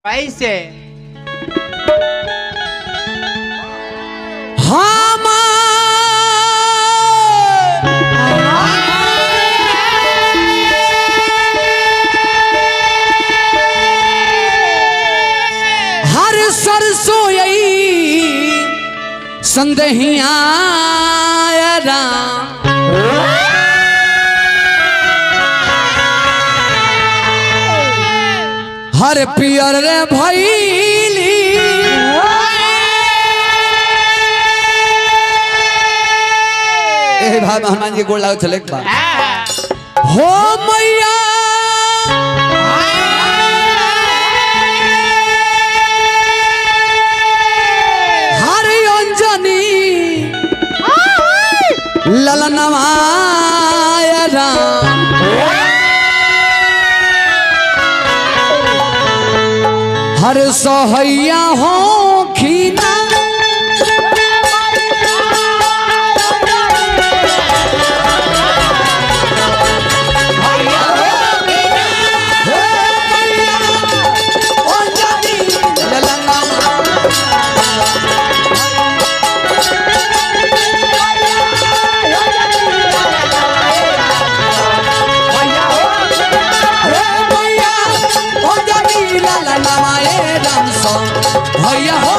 कैसे हर सरसोई संदेहिया हर पियर रे भैली भाई हनुमान जी गोड़ लागो चले एक बार हो मैया हर अंजनी ललनवाय राम हर सोहैया हो खीना भैया हो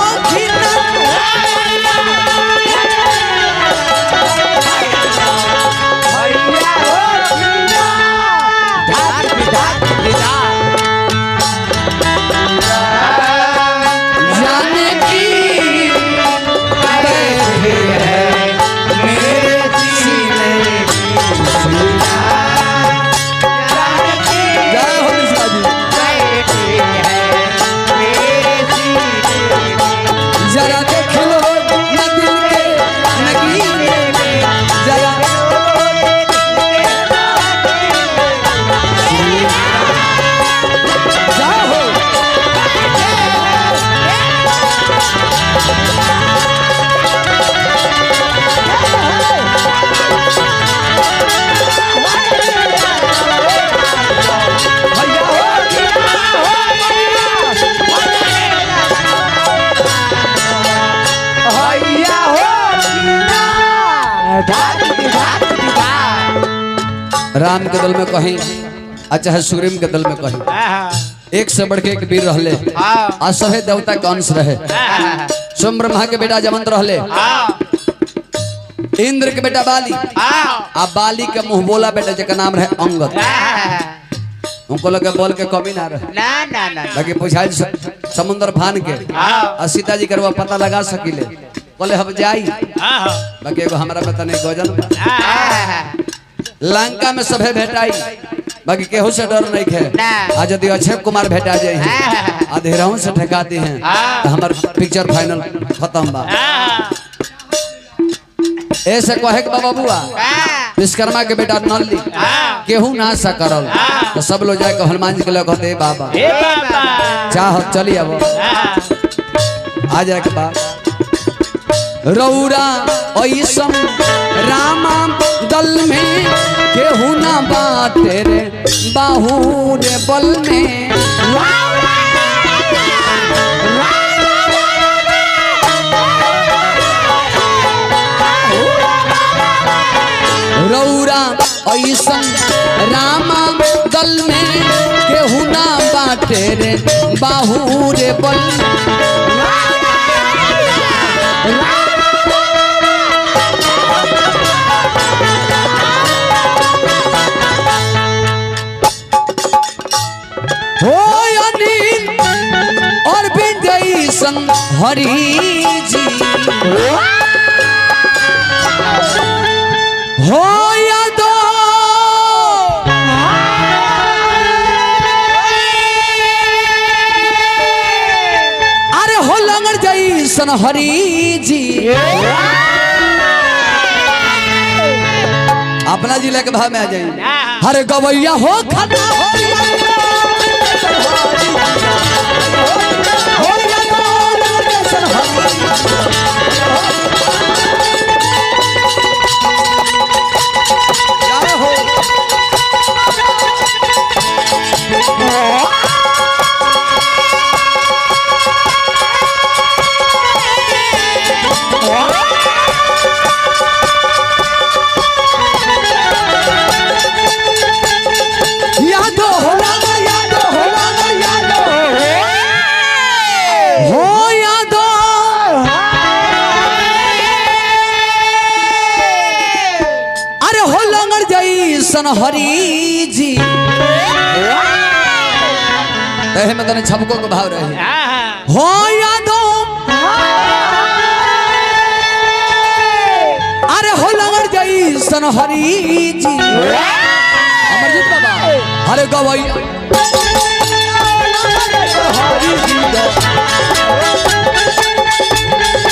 जाने की जरा देख लो न दिल के नगीने में जरा जाओ राम के दल में कहीं अच्छा है सुग्रीव के दल में कहीं एक से बढ़ के एक वीर रहले आ सहे देवता के अंश रहे सोम ब्रह्मा के बेटा जमंत रहले इंद्र के बेटा बाली आ बाली के मुंह बोला बेटा जेका नाम रहे अंगद उनको लगे बोल के कमी ना रहे ना ना ना बाकी पूछाई समुद्र फान के आ सीता जी करवा पता लगा सकिले बोले हम जाई बाकी एगो हमरा में तने गजल लंका में सभे भेटाई बाकी केहू से डर नहीं है आज यदि अक्षय कुमार भेटा जाए अधेराओं से ठेकाते हैं तो हमार पिक्चर फाइनल खत्म बा ऐसे कहे के बाबा बुआ विश्वकर्मा के बेटा नल्ली केहू ना सा करल तो सब लोग जाके हनुमान जी के लोग कहते बाबा चाह चली अब आ जाए के बाद रौरा ऐसम रामा दल में केहू ना बाटे रे बाहू रे बल में रौरा ऐसन रामा दल में केहू ना बाटे रे बाहू रे बल हो अनिल और विजयसन हरि जी हो यादो अरे हो लंगड़ जैसन हरि जी अपना जिला के भाव में आ जाइए हर गवैया हो खड़ा जैसन हरी जी तहे में तने छबको के भाव रहे हो यादो अरे हो लंगर जैसन हरी जी अमरजीत बाबा अरे गवैया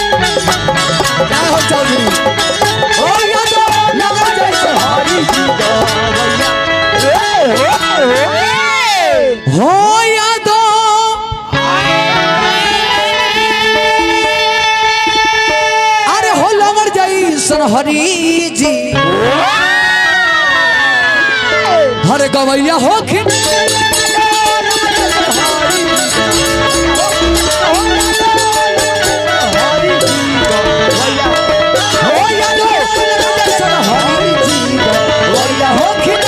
क्या हो चौधरी हो यादो लंगर जैसन हरी जी हो यादो अरे हो लंगर जैसन हरी जी हर गवैया हो खिन हो यादो लंगर जैसन हरी जी गवैया हो खिन